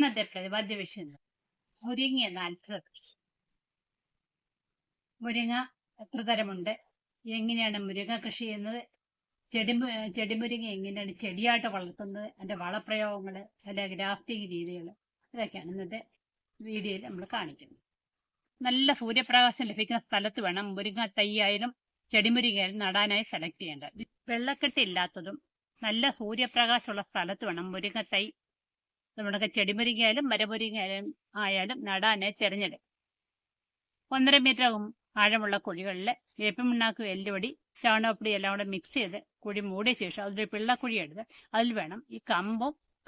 ഇന്നത്തെ പ്രതിപാദ്യ വിഷയം മുരിങ്ങ എന്ന അത്ഭുത കൃഷി. മുരിങ്ങ എത്ര തരമുണ്ട്, എങ്ങനെയാണ് മുരിങ്ങ കൃഷി ചെയ്യുന്നത്, ചെടിമുരിങ്ങ എങ്ങനെയാണ് ചെടിയായിട്ട് വളർത്തുന്നത്, അതിൻ്റെ വളപ്രയോഗങ്ങൾ, അതിൻ്റെ ഗ്രാഫ്റ്റിംഗ് രീതികൾ, ഇതൊക്കെയാണ് ഇന്നത്തെ വീഡിയോയിൽ നമ്മൾ കാണിക്കുന്നത്. നല്ല സൂര്യപ്രകാശം ലഭിക്കുന്ന സ്ഥലത്ത് വേണം മുരിങ്ങ തൈയായാലും ചെടിമുരിങ്ങയായാലും നടാനായി സെലക്ട് ചെയ്യേണ്ടത്. വെള്ളക്കെട്ടില്ലാത്തതും നല്ല സൂര്യപ്രകാശമുള്ള സ്ഥലത്ത് വേണം മുരിങ്ങ തൈ നമ്മുടെ ചെടിമുരിങ്ങയായാലും മരമുരിങ്ങയായാലും നടാനായി തിരഞ്ഞെടുക്കും. 1.5 മീറ്റർ ആഴമുള്ള കുഴികളിൽ വേപ്പിമണ്ണാക്ക്, എല്ലുപൊടി, ചാണകപ്പൊടി എല്ലാം കൂടെ മിക്സ് ചെയ്ത് കുഴി മൂടിയ ശേഷം അതിലൊരു പിള്ളക്കുഴി എടുത്ത് അതിൽ വേണം ഈ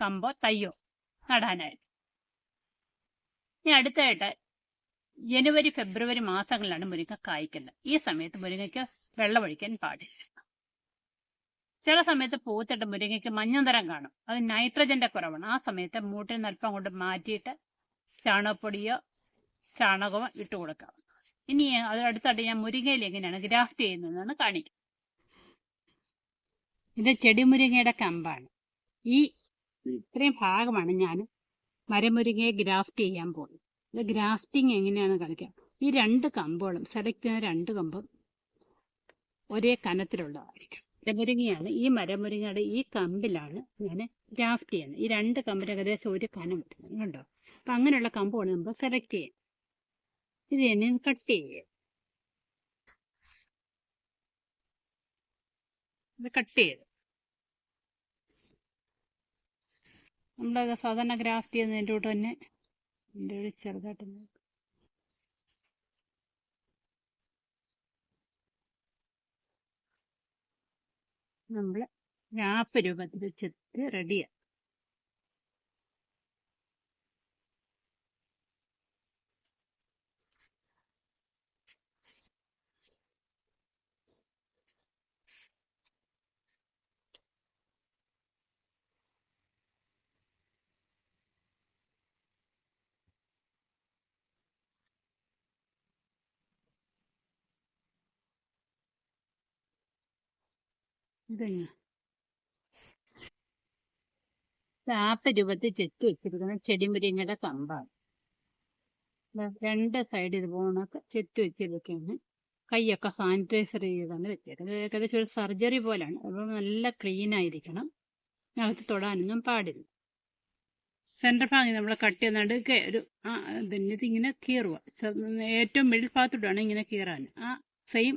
കമ്പോ തയ്യോ നടാനായിട്ട്. ഇനി അടുത്തായിട്ട് ജനുവരി ഫെബ്രുവരി മാസങ്ങളിലാണ് മുരിങ്ങ കായ്ക്കുന്നത്. ഈ സമയത്ത് മുരിങ്ങയ്ക്ക് വെള്ളമൊഴിക്കാൻ പാടില്ല. ചില സമയത്ത് പൂത്തിട്ട് മുരിങ്ങയ്ക്ക് മഞ്ഞ നിറം കാണും. അത് നൈട്രജന്റെ കുറവാണ്. ആ സമയത്ത് മൂട്ടിൽ നിന്ന് അല്പം കൊണ്ട് മാറ്റിയിട്ട് ചാണകപ്പൊടിയോ ചാണകമോ ഇട്ട് കൊടുക്കാം. ഇനി അടുത്തായിട്ട് ഞാൻ മുരിങ്ങയിൽ എങ്ങനെയാണ് ഗ്രാഫ്റ്റ് ചെയ്യുന്നതെന്നാണ് കാണിക്കുന്നത്. ഇത് ചെടിമുരിങ്ങയുടെ കമ്പാണ്. ഈ ഇത്രയും ഭാഗമാണ് ഞാൻ മരമുരിങ്ങയെ ഗ്രാഫ്റ്റ് ചെയ്യാൻ പോകുന്നത്. ഇത് ഗ്രാഫ്റ്റിംഗ് എങ്ങനെയാണ് കളിക്കാം. ഈ 2 കമ്പുകളും സെലക്ട് ചെയ്യുന്ന 2 കമ്പും ഒരേ കനത്തിലുള്ളതായിരിക്കും. മരമുരിങ്ങയാണ്. ഈ മരമുരിങ്ങയുടെ ഈ കമ്പിലാണ് ഞാൻ ഗ്രാഫ്റ്റ് ചെയ്യുന്നത്. ഈ 2 കമ്പിന് ഏകദേശം ഒരു കനം കിട്ടുന്നത് കണ്ടോ. അപ്പം അങ്ങനെയുള്ള കമ്പുകൾ നമ്മൾ സെലക്ട് ചെയ്യും. ഇത് തന്നെ കട്ട് ചെയ്യുക. ഇത് കട്ട് ചെയ്ത് നമ്മളത് സാധാരണ ഗ്രാഫ്റ്റ് ചെയ്യുന്നതിൻ്റെ കൂട്ട് തന്നെ ചെറുതായിട്ട് നമ്മൾ ഗ്രാഫ് രൂപത്തിൽ വെച്ചിട്ട് റെഡിയാണ്. ഇതന്നെ ചാപ്പ് രൂപത്തിൽ ചെത്തി വെച്ചിരിക്കുന്ന ചെടിമുരിങ്ങയുടെ കമ്പാണ്. 2 സൈഡ് ഇതുപോണൊക്കെ ചെത്തി വെച്ചിരിക്കുകയാണ്. കൈയൊക്കെ സാനിറ്റൈസർ ചെയ്താണ് വെച്ചേക്കുന്നത്. ഏകദേശം ഒരു സർജറി പോലെയാണ്. അപ്പോൾ നല്ല ക്ലീൻ ആയിരിക്കണം. അകത്ത് തൊടാനൊന്നും പാടില്ല. സെൻറ്റർ ഭാഗം നമ്മൾ കട്ട് ചെയ്യുന്ന നടുക്കെ ഒരു പിന്നെ ഇതിങ്ങനെ കീറുക. ഏറ്റവും മിഡിൽ ഭാഗത്തോട്ടാണ് ഇങ്ങനെ കീറാൻ. ആ സെയിം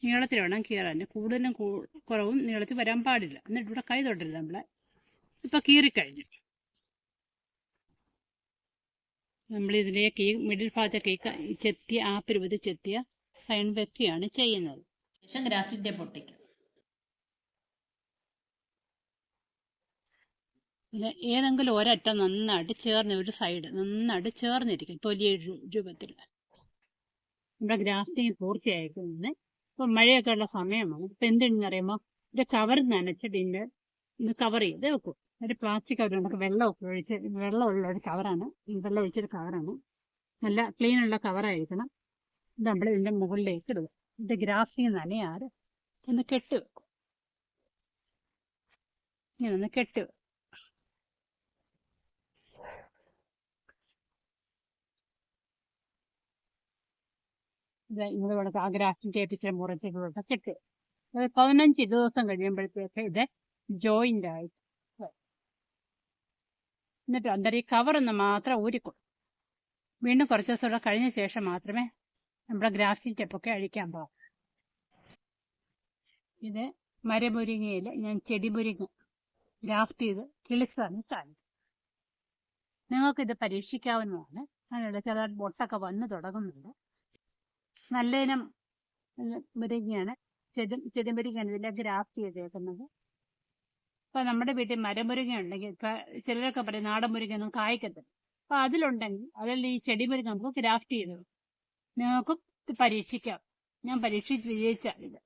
നീളത്തിൽ വേണം കീറാൻ. കൂടുതലും കുറവും നീളത്തിൽ വരാൻ പാടില്ല. എന്നിട്ട് ഇവിടെ കൈ തൊട്ടരുത്. നമ്മളെ ഇപ്പം കീറിക്കഴിഞ്ഞു. നമ്മളിതിലേക്ക് ഈ മിഡിൽ ഭാഗത്തേക്ക് ചെത്തിയ രൂപത്തിൽ ചെത്തിയ സൈൻ വെക്കുകയാണ് ചെയ്യുന്നത്. ശേഷം ഗ്രാഫ്റ്റിൻ്റെ പൊട്ടിക്കും. ഏതെങ്കിലും ഒരറ്റം നന്നായിട്ട് ചേർന്ന്, ഒരു സൈഡ് നന്നായിട്ട് ചേർന്നിരിക്കും തൊലിയ രൂപത്തിൽ. നമ്മുടെ ഗ്രാഫ്റ്റിംഗ് പൂർത്തിയായിരിക്കുന്നത്. ഇപ്പം മഴയൊക്കെ ഉള്ള സമയമാണ്. ഇപ്പം എന്തെന്ന് പറയുമ്പോൾ ഇത് കവർ നനച്ചിട്ട് ഇത് കവർ ചെയ്ത് വെക്കും. ഒരു പ്ലാസ്റ്റിക് കവർ നമുക്ക് വെള്ളമുള്ള ഒരു കവറാണ്. വെള്ളം ഒഴിച്ചൊരു കവറാണ്. നല്ല ക്ലീനുള്ള കവറായിരിക്കണം. ഇത് നമ്മൾ ഇതിൻ്റെ മുകളിലേക്ക് ഇടുക. ഇത് ഗ്രാഫ്റ്റിംഗ് നനയാറ് ഒന്ന് കെട്ടി വെക്കും. ഇങ്ങനെ ഒന്ന് കെട്ടി വെക്കും. ഇത് കണക്ക് ആ ഗ്രാഫ്റ്റിംഗ് ടേപ്പിച്ച് മുറിച്ചിട്ട് കെട്ടി. 15 ദിവസം കഴിയുമ്പോഴത്തേക്ക് ഇത് ജോയിൻ്റ് ആയി. എന്നിട്ട് അന്നേരം ഈ കവറൊന്ന് മാത്രം ഊരിക്കൊടുക്കും. വീണ്ടും കുറച്ച് ദിവസം കൂടെ കഴിഞ്ഞ ശേഷം മാത്രമേ നമ്മുടെ ഗ്രാഫ്റ്റിംഗ് ടേപ്പൊക്കെ അഴിക്കാൻ പാടും. ഇത് മരമുരിങ്ങയിൽ ഞാൻ ചെടിമുരിങ്ങ ഗ്രാഫ്റ്റ് ചെയ്ത് കിളിച്ചാണ് കാണിക്കുന്നത്. നിങ്ങൾക്കിത് പരീക്ഷിക്കാവുന്നതാണ്. അതിനുള്ള ചില ബൊട്ടൊക്കെ വന്ന് തുടങ്ങുന്നുണ്ട്. നല്ലതിനും മുരിങ്ങയാണ്, ചെടിമുരിങ്ങയാണ് ഇതിലെ ഗ്രാഫ്റ്റ് ചെയ്തേക്കുന്നത്. ഇപ്പം നമ്മുടെ വീട്ടിൽ മരമുരിങ്ങ ഉണ്ടെങ്കിൽ ഇപ്പം ചിലരൊക്കെ പറയും നാടൻ മുരിങ്ങയൊന്നും കായ്ക്കത്തില്ല. അപ്പം അതിലുണ്ടെങ്കിൽ അതിൽ ഈ ചെടിമുരിങ്ങ നമുക്ക് ഗ്രാഫ്റ്റ് ചെയ്തു നിങ്ങൾക്കും ഇത് പരീക്ഷിക്കാം. ഞാൻ പരീക്ഷിച്ച് വിജയിച്ചാണിത്.